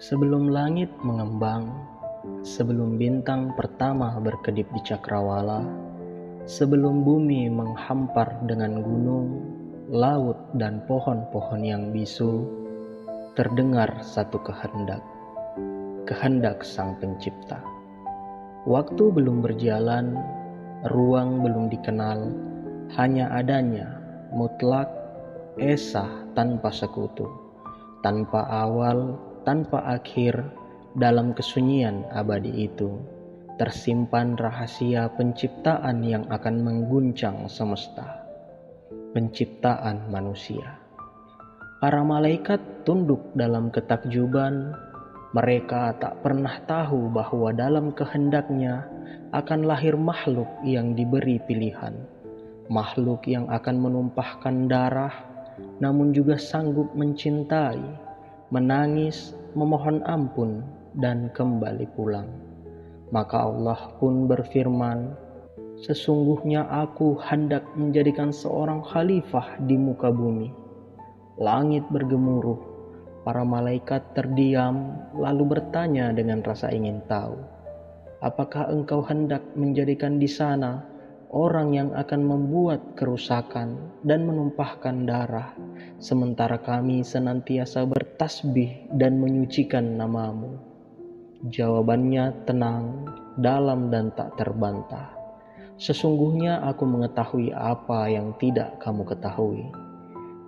Sebelum langit mengembang, sebelum bintang pertama berkedip di cakrawala, sebelum bumi menghampar dengan gunung, laut dan pohon-pohon yang bisu, terdengar satu kehendak, kehendak Sang Pencipta. Waktu belum berjalan, ruang belum dikenal, hanya adanya mutlak, esa tanpa sekutu, tanpa awal, tanpa akhir. Dalam kesunyian abadi itu tersimpan rahasia penciptaan yang akan mengguncang semesta, penciptaan manusia. Para malaikat tunduk dalam ketakjuban. Mereka tak pernah tahu bahwa dalam kehendaknya akan lahir makhluk yang diberi pilihan, makhluk yang akan menumpahkan darah namun juga sanggup mencintai, menangis, memohon ampun, dan kembali pulang. Maka Allah pun berfirman, "Sesungguhnya aku hendak menjadikan seorang khalifah di muka bumi." Langit bergemuruh, para malaikat terdiam lalu bertanya dengan rasa ingin tahu, "Apakah engkau hendak menjadikan di sana orang yang akan membuat kerusakan dan menumpahkan darah, sementara kami senantiasa bertasbih dan menyucikan namamu?" Jawabannya tenang, dalam dan tak terbantah. "Sesungguhnya aku mengetahui apa yang tidak kamu ketahui."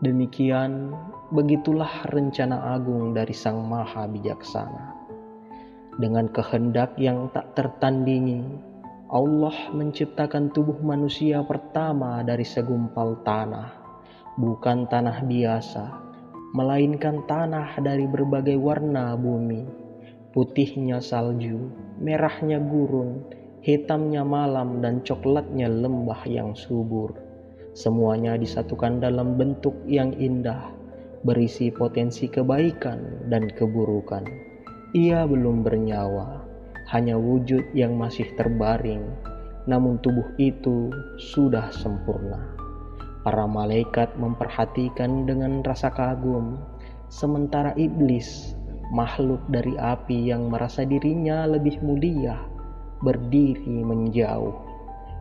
Demikian, begitulah rencana agung dari Sang Maha Bijaksana. Dengan kehendak yang tak tertandingi, Allah menciptakan tubuh manusia pertama dari segumpal tanah, bukan tanah biasa, melainkan tanah dari berbagai warna bumi, putihnya salju, merahnya gurun, hitamnya malam, dan coklatnya lembah yang subur. Semuanya disatukan dalam bentuk yang indah, berisi potensi kebaikan dan keburukan. Ia belum bernyawa, hanya wujud yang masih terbaring, namun tubuh itu sudah sempurna. Para malaikat memperhatikan dengan rasa kagum, sementara iblis, makhluk dari api yang merasa dirinya lebih mulia, berdiri menjauh.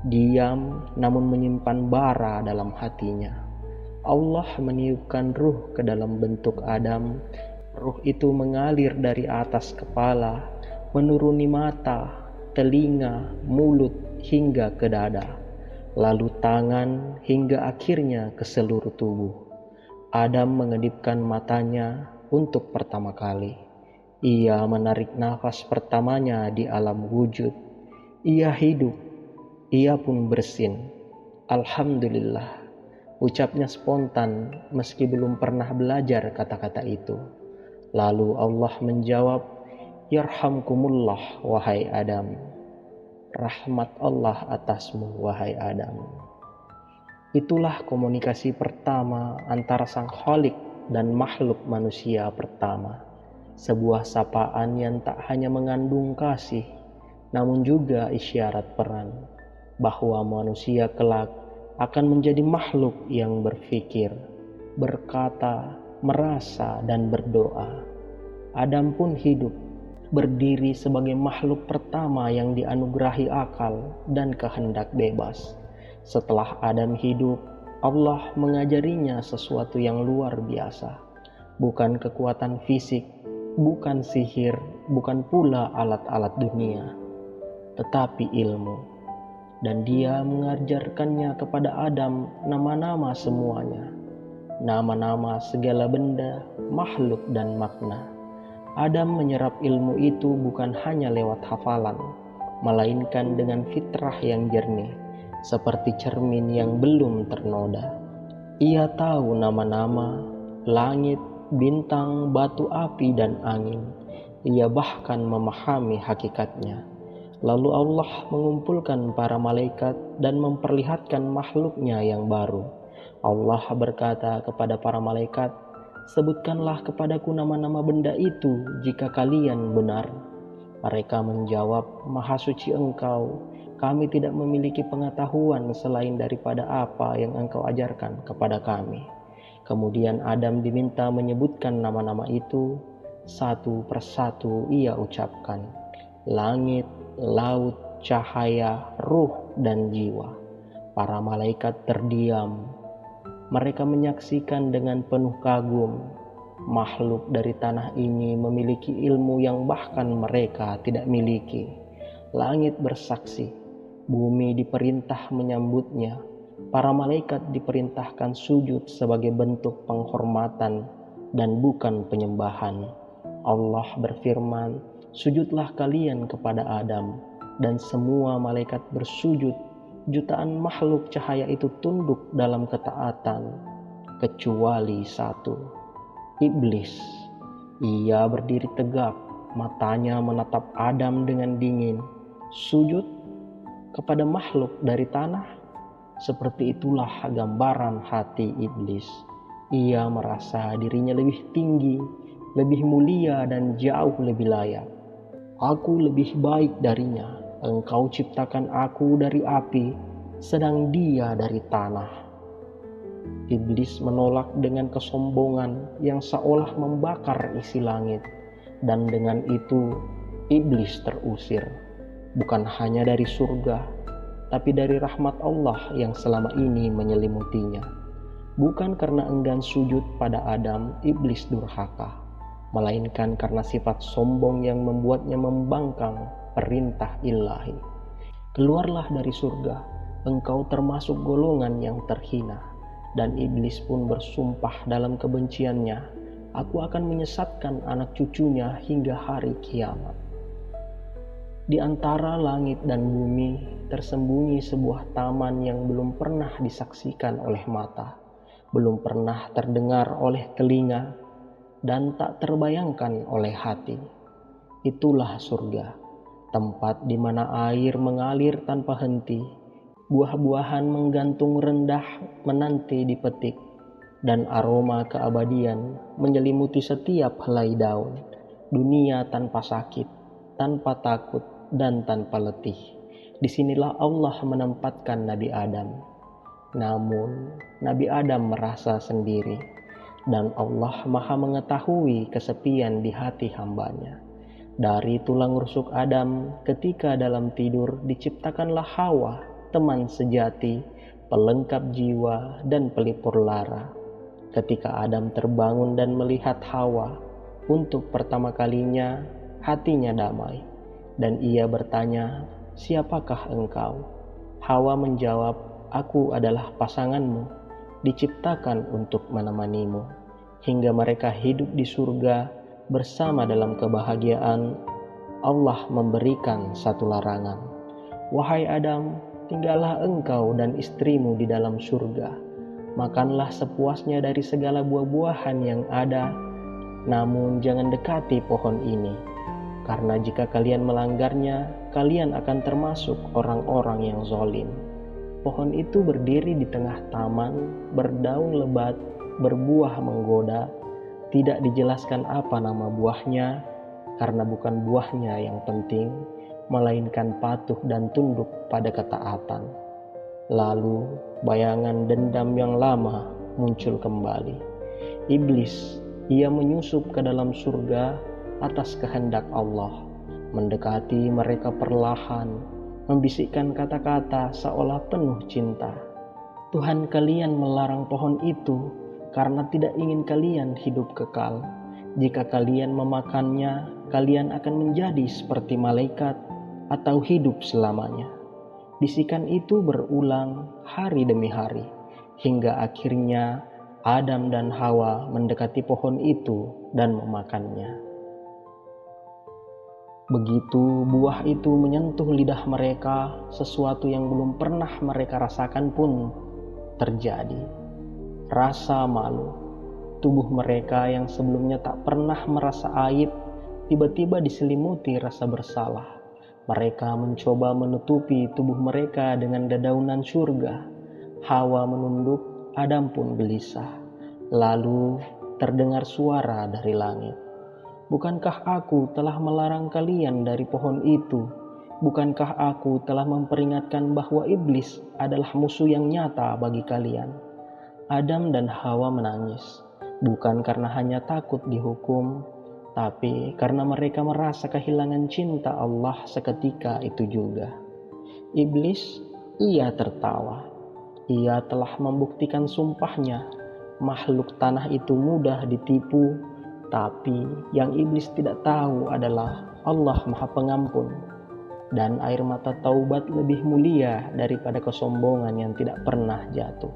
Diam namun menyimpan bara dalam hatinya. Allah meniupkan ruh ke dalam bentuk Adam. Ruh itu mengalir dari atas kepala, menuruni mata, telinga, mulut, hingga ke dada, lalu tangan, hingga akhirnya ke seluruh tubuh. Adam mengedipkan matanya untuk pertama kali. Ia menarik nafas pertamanya di alam wujud. Ia hidup. Ia pun bersin. "Alhamdulillah," ucapnya spontan meski belum pernah belajar kata-kata itu. Lalu Allah menjawab, "Yarhamkumullah wahai Adam." Rahmat Allah atasmu wahai Adam. Itulah komunikasi pertama antara Sang Khalik dan makhluk manusia pertama. Sebuah sapaan yang tak hanya mengandung kasih, namun juga isyarat peran bahwa manusia kelak akan menjadi makhluk yang berpikir, berkata, merasa, dan berdoa. Adam pun hidup, berdiri sebagai makhluk pertama yang dianugerahi akal dan kehendak bebas. Setelah Adam hidup, Allah mengajarinya sesuatu yang luar biasa. Bukan kekuatan fisik, bukan sihir, bukan pula alat-alat dunia, tetapi ilmu. Dan Dia mengajarkannya kepada Adam nama-nama semuanya, nama-nama segala benda, makhluk, dan makna. Adam menyerap ilmu itu bukan hanya lewat hafalan, melainkan dengan fitrah yang jernih, seperti cermin yang belum ternoda. Ia tahu nama-nama langit, bintang, batu, api, dan angin. Ia bahkan memahami hakikatnya. Lalu Allah mengumpulkan para malaikat dan memperlihatkan makhluknya yang baru. Allah berkata kepada para malaikat, "Sebutkanlah kepadaku nama-nama benda itu jika kalian benar." Mereka menjawab, "Maha suci Engkau, kami tidak memiliki pengetahuan selain daripada apa yang Engkau ajarkan kepada kami." Kemudian Adam diminta menyebutkan nama-nama itu. Satu persatu ia ucapkan, langit, laut, cahaya, ruh, dan jiwa. Para malaikat terdiam. Mereka menyaksikan dengan penuh kagum. Makhluk dari tanah ini memiliki ilmu yang bahkan mereka tidak miliki. Langit bersaksi, bumi diperintah menyambutnya. Para malaikat diperintahkan sujud sebagai bentuk penghormatan dan bukan penyembahan. Allah berfirman, sujudlah kalian kepada Adam, dan semua malaikat bersujud. Jutaan makhluk cahaya itu tunduk dalam ketaatan, kecuali satu, iblis. Ia berdiri tegak, matanya menatap Adam dengan dingin. Sujud kepada makhluk dari tanah? Seperti itulah gambaran hati iblis. Ia merasa dirinya lebih tinggi, lebih mulia, dan jauh lebih layak. Aku lebih baik darinya. Engkau ciptakan aku dari api, sedang dia dari tanah. Iblis menolak dengan kesombongan yang seolah membakar isi langit. Dan dengan itu, iblis terusir. Bukan hanya dari surga, tapi dari rahmat Allah yang selama ini menyelimutinya. Bukan karena enggan sujud pada Adam, iblis durhaka, melainkan karena sifat sombong yang membuatnya membangkang perintah ilahi. Keluarlah dari surga, engkau termasuk golongan yang terhina. Dan iblis pun bersumpah dalam kebenciannya, aku akan menyesatkan anak cucunya hingga hari kiamat. Di antara langit dan bumi tersembunyi sebuah taman yang belum pernah disaksikan oleh mata, belum pernah terdengar oleh telinga, dan tak terbayangkan oleh hati. Itulah surga, tempat di mana air mengalir tanpa henti, buah-buahan menggantung rendah menanti dipetik, dan aroma keabadian menyelimuti setiap helai daun. Dunia tanpa sakit, tanpa takut, dan tanpa letih. Disinilah Allah menempatkan Nabi Adam. Namun, Nabi Adam merasa sendiri, dan Allah Maha mengetahui kesepian di hati hambanya. Dari tulang rusuk Adam, ketika dalam tidur diciptakanlah Hawa, teman sejati, pelengkap jiwa, dan pelipur lara. Ketika Adam terbangun dan melihat Hawa, untuk pertama kalinya hatinya damai, dan ia bertanya, siapakah engkau? Hawa menjawab, aku adalah pasanganmu, diciptakan untuk menemanimu, hingga mereka hidup di surga bersama dalam kebahagiaan. Allah memberikan satu larangan, wahai Adam, tinggallah engkau dan istrimu di dalam surga, makanlah sepuasnya dari segala buah-buahan yang ada, namun jangan dekati pohon ini, karena jika kalian melanggarnya, kalian akan termasuk orang-orang yang zalim. Pohon itu berdiri di tengah taman, berdaun lebat, berbuah menggoda. Tidak dijelaskan apa nama buahnya, karena bukan buahnya yang penting, melainkan patuh dan tunduk pada ketaatan. Lalu bayangan dendam yang lama muncul kembali. Iblis, ia menyusup ke dalam surga atas kehendak Allah, mendekati mereka perlahan, membisikkan kata-kata seolah penuh cinta. Tuhan kalian melarang pohon itu karena tidak ingin kalian hidup kekal. Jika kalian memakannya, kalian akan menjadi seperti malaikat atau hidup selamanya. Bisikan itu berulang hari demi hari, hingga akhirnya Adam dan Hawa mendekati pohon itu dan memakannya. Begitu buah itu menyentuh lidah mereka, sesuatu yang belum pernah mereka rasakan pun terjadi. Rasa malu. Tubuh mereka yang sebelumnya tak pernah merasa aib, tiba-tiba diselimuti rasa bersalah. Mereka mencoba menutupi tubuh mereka dengan dedaunan surga. Hawa menunduk, Adam pun gelisah. Lalu terdengar suara dari langit. Bukankah aku telah melarang kalian dari pohon itu? Bukankah aku telah memperingatkan bahwa iblis adalah musuh yang nyata bagi kalian? Adam dan Hawa menangis, bukan karena hanya takut dihukum, Tapi karena mereka merasa kehilangan cinta Allah seketika itu juga, iblis, ia tertawa. Ia telah membuktikan sumpahnya. Makhluk tanah itu mudah ditipu, tapi yang iblis tidak tahu adalah Allah Maha Pengampun. Dan air mata taubat lebih mulia daripada kesombongan yang tidak pernah jatuh.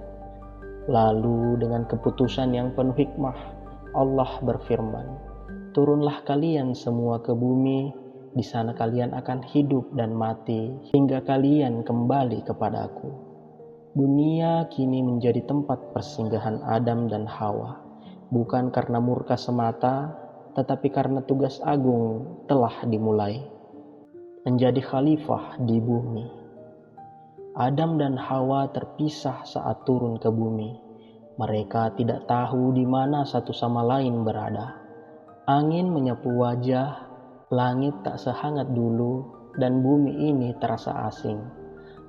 Lalu dengan keputusan yang penuh hikmah, Allah berfirman, "Turunlah kalian semua ke bumi, di sana kalian akan hidup dan mati, hingga kalian kembali kepadaku." Dunia kini menjadi tempat persinggahan Adam dan Hawa, bukan karena murka semata, tetapi karena tugas agung telah dimulai. Menjadi khalifah di bumi. Adam dan Hawa terpisah saat turun ke bumi. Mereka tidak tahu di mana satu sama lain berada. Angin menyapu wajah, langit tak sehangat dulu, dan bumi ini terasa asing.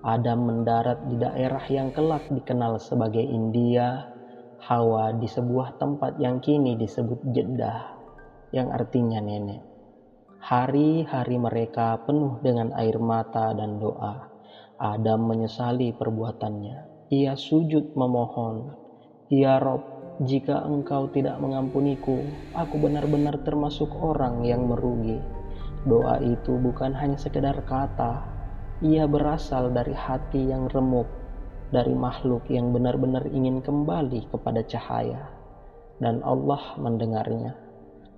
Adam mendarat di daerah yang kelak dikenal sebagai India, Hawa di sebuah tempat yang kini disebut Jeddah, yang artinya nenek. Hari-hari mereka penuh dengan air mata dan doa. Adam menyesali perbuatannya. Ia sujud memohon, "Ya Rob, jika engkau tidak mengampuniku, aku benar-benar termasuk orang yang merugi." Doa itu bukan hanya sekedar kata. Ia berasal dari hati yang remuk, dari makhluk yang benar-benar ingin kembali kepada cahaya. Dan Allah mendengarnya.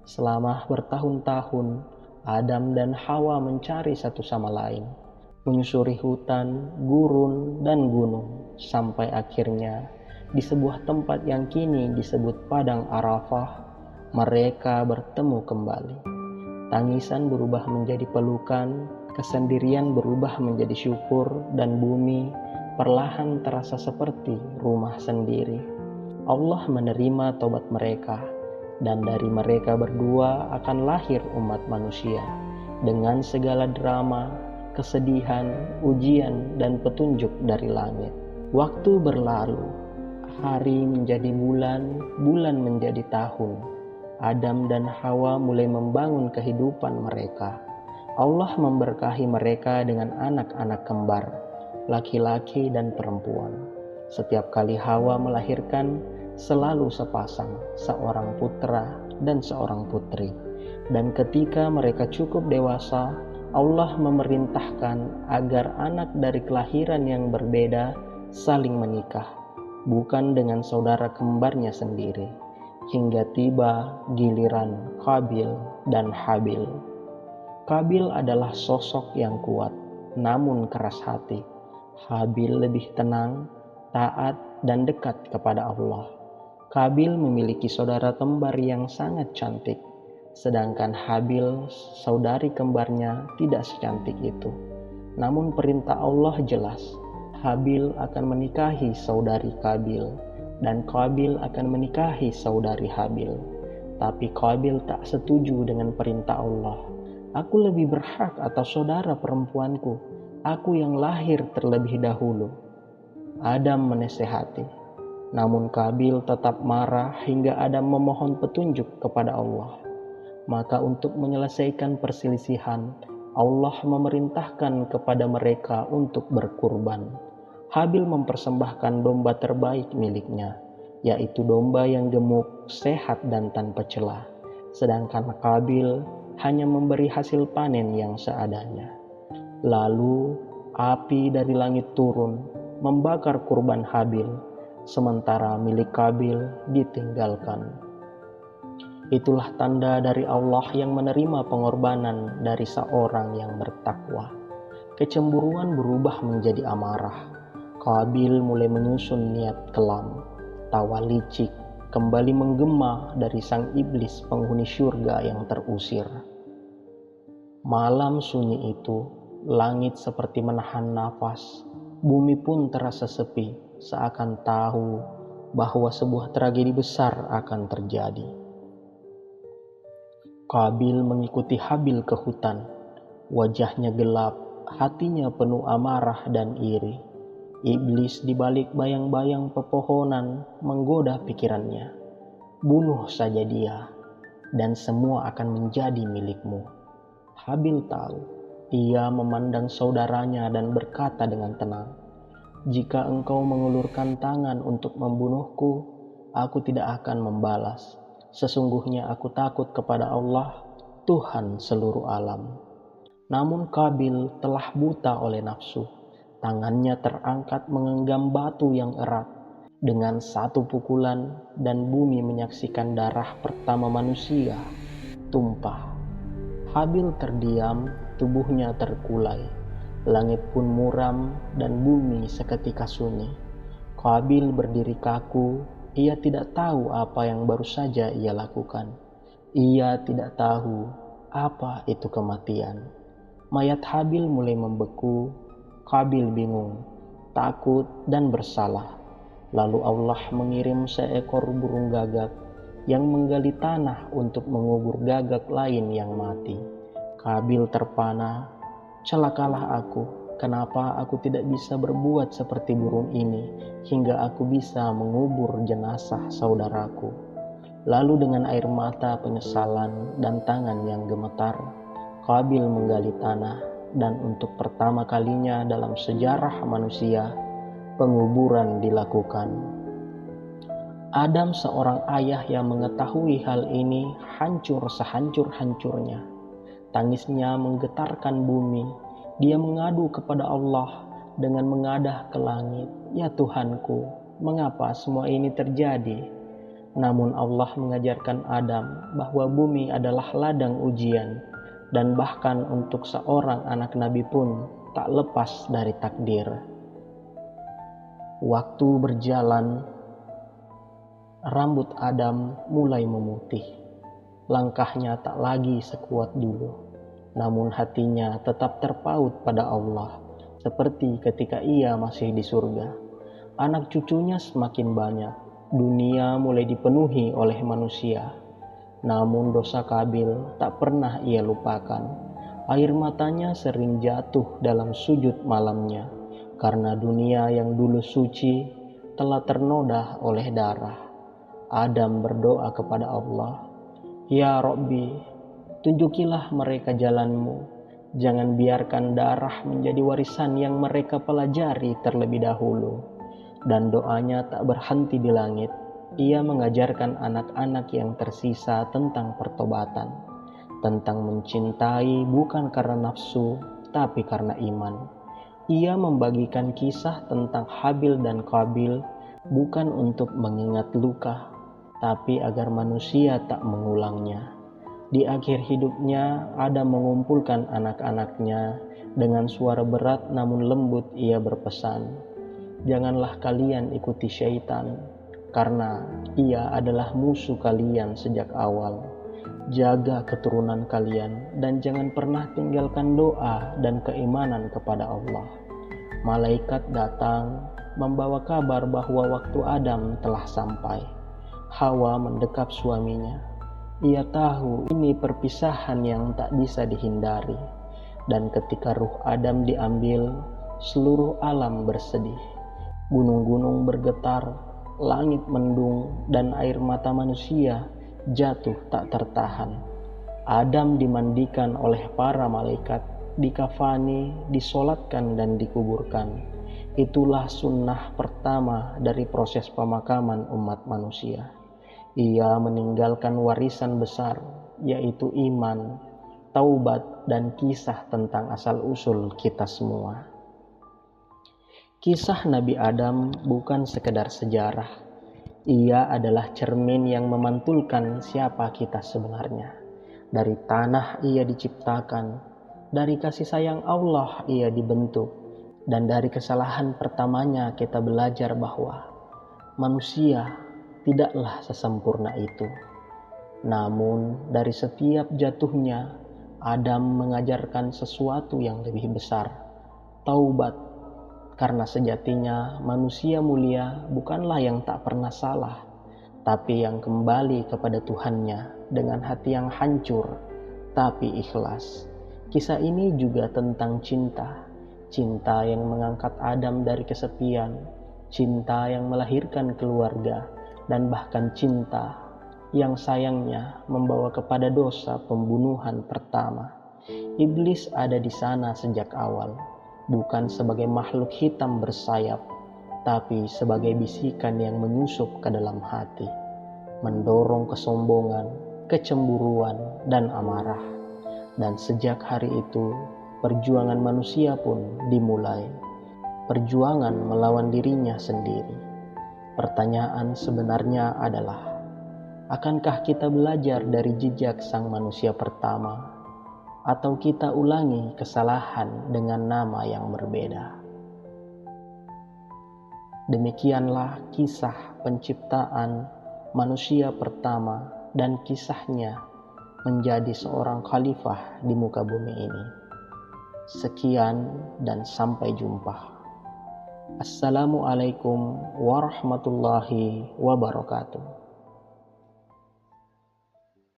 Selama bertahun-tahun, Adam dan Hawa mencari satu sama lain, menyusuri hutan, gurun, dan gunung, sampai akhirnya di sebuah tempat yang kini disebut Padang Arafah, mereka bertemu kembali. Tangisan berubah menjadi pelukan, kesendirian berubah menjadi syukur, dan bumi perlahan terasa seperti rumah sendiri. Allah menerima tobat mereka, dan dari mereka berdua akan lahir umat manusia dengan segala drama, kesedihan, ujian, dan petunjuk dari langit. Waktu berlalu, hari menjadi bulan, bulan menjadi tahun. Adam dan Hawa mulai membangun kehidupan mereka. Allah memberkahi mereka dengan anak-anak kembar, laki-laki dan perempuan. Setiap kali Hawa melahirkan, selalu sepasang, seorang putra dan seorang putri. Dan ketika mereka cukup dewasa, Allah memerintahkan agar anak dari kelahiran yang berbeda saling menikah, bukan dengan saudara kembarnya sendiri, hingga tiba giliran Qabil dan Habil. Qabil adalah sosok yang kuat, namun keras hati. Habil lebih tenang, taat, dan dekat kepada Allah. Qabil memiliki saudara kembar yang sangat cantik, sedangkan Habil, saudari kembarnya, tidak secantik itu. Namun perintah Allah jelas, Habil akan menikahi saudari Qabil, dan Qabil akan menikahi saudari Habil. Tapi Qabil tak setuju dengan perintah Allah. "Aku lebih berhak atas saudara perempuanku, aku yang lahir terlebih dahulu." Adam menasehati, namun Qabil tetap marah hingga Adam memohon petunjuk kepada Allah. Maka untuk menyelesaikan perselisihan, Allah memerintahkan kepada mereka untuk berkurban. Habil mempersembahkan domba terbaik miliknya, yaitu domba yang gemuk, sehat, dan tanpa celah. Sedangkan Qabil hanya memberi hasil panen yang seadanya. Lalu api dari langit turun, membakar kurban Habil, sementara milik Qabil ditinggalkan. Itulah tanda dari Allah yang menerima pengorbanan dari seorang yang bertakwa. Kecemburuan berubah menjadi amarah. Qabil mulai menyusun niat kelam. Tawa licik kembali menggema dari sang iblis penghuni syurga yang terusir. Malam sunyi itu, langit seperti menahan nafas. Bumi pun terasa sepi, seakan tahu bahwa sebuah tragedi besar akan terjadi. Qabil mengikuti Habil ke hutan. Wajahnya gelap, hatinya penuh amarah dan iri. Iblis di balik bayang-bayang pepohonan menggoda pikirannya. Bunuh saja dia. dan semua akan menjadi milikmu. Habil tahu. Ia memandang saudaranya dan berkata dengan tenang, "Jika engkau mengulurkan tangan untuk membunuhku, aku tidak akan membalas. Sesungguhnya aku takut kepada Allah, Tuhan seluruh alam." Namun Qabil telah buta oleh nafsu. Tangannya terangkat menggenggam batu yang erat. Dengan satu pukulan, dan bumi menyaksikan darah pertama manusia tumpah. Habil terdiam, tubuhnya terkulai. Langit pun muram dan bumi seketika sunyi. Qabil berdiri kaku. Ia tidak tahu apa yang baru saja ia lakukan. Ia tidak tahu apa itu kematian. Mayat Habil mulai membeku. Qabil bingung, takut, dan bersalah. Lalu Allah mengirim seekor burung gagak yang menggali tanah untuk mengubur gagak lain yang mati. Qabil terpana, "Celakalah aku, kenapa aku tidak bisa berbuat seperti burung ini hingga aku bisa mengubur jenazah saudaraku?" Lalu dengan air mata penyesalan dan tangan yang gemetar, Qabil menggali tanah, dan untuk pertama kalinya dalam sejarah manusia, penguburan dilakukan. Adam, seorang ayah yang mengetahui hal ini, hancur sehancur-hancurnya. Tangisnya menggetarkan bumi. Dia mengadu kepada Allah dengan mengadah ke langit, "Ya Tuhanku, mengapa semua ini terjadi?" Namun Allah mengajarkan Adam bahwa bumi adalah ladang ujian, dan bahkan untuk seorang anak nabi pun tak lepas dari takdir. Waktu berjalan, rambut Adam mulai memutih. Langkahnya tak lagi sekuat dulu, namun hatinya tetap terpaut pada Allah, seperti ketika ia masih di surga. Anak cucunya semakin banyak, dunia mulai dipenuhi oleh manusia. Namun dosa Qabil tak pernah ia lupakan. Air matanya sering jatuh dalam sujud malamnya, karena dunia yang dulu suci telah ternoda oleh darah. Adam berdoa kepada Allah, "Ya Rabbi, tunjukilah mereka jalan-Mu. Jangan biarkan darah menjadi warisan yang mereka pelajari terlebih dahulu." Dan doanya tak berhenti di langit. Ia mengajarkan anak-anak yang tersisa tentang pertobatan, tentang mencintai bukan karena nafsu, tapi karena iman. Ia membagikan kisah tentang Habil dan Qabil bukan untuk mengingat luka, tapi agar manusia tak mengulangnya. Di akhir hidupnya, Adam mengumpulkan anak-anaknya. Dengan suara berat namun lembut ia berpesan, "Janganlah kalian ikuti syaitan, karena ia adalah musuh kalian sejak awal. Jaga keturunan kalian dan jangan pernah tinggalkan doa dan keimanan kepada Allah." Malaikat datang membawa kabar bahwa waktu Adam telah sampai. Hawa mendekap suaminya. Ia tahu ini perpisahan yang tak bisa dihindari. Dan ketika ruh Adam diambil, seluruh alam bersedih. Gunung-gunung bergetar, langit mendung, dan air mata manusia jatuh tak tertahan. Adam dimandikan oleh para malaikat, dikafani, disolatkan, dan dikuburkan. Itulah sunnah pertama dari proses pemakaman umat manusia. Ia meninggalkan warisan besar, yaitu iman, taubat, dan kisah tentang asal-usul kita semua. Kisah Nabi Adam bukan sekedar sejarah. Ia adalah cermin yang memantulkan siapa kita sebenarnya. Dari tanah ia diciptakan, dari kasih sayang Allah ia dibentuk, dan dari kesalahan pertamanya kita belajar bahwa manusia tidaklah sesempurna itu. Namun dari setiap jatuhnya, Adam mengajarkan sesuatu yang lebih besar, taubat. Karena sejatinya manusia mulia bukanlah yang tak pernah salah, tapi yang kembali kepada Tuhannya dengan hati yang hancur, tapi ikhlas. Kisah ini juga tentang cinta. Cinta yang mengangkat Adam dari kesepian, cinta yang melahirkan keluarga, dan bahkan cinta yang sayangnya membawa kepada dosa pembunuhan pertama. Iblis ada di sana sejak awal, bukan sebagai makhluk hitam bersayap, tapi sebagai bisikan yang menyusup ke dalam hati, mendorong kesombongan, kecemburuan, dan amarah. Dan sejak hari itu, perjuangan manusia pun dimulai. Perjuangan melawan dirinya sendiri. Pertanyaan sebenarnya adalah, akankah kita belajar dari jejak sang manusia pertama, atau kita ulangi kesalahan dengan nama yang berbeda? Demikianlah kisah penciptaan manusia pertama dan kisahnya menjadi seorang khalifah di muka bumi ini. Sekian dan sampai jumpa. Assalamualaikum warahmatullahi wabarakatuh.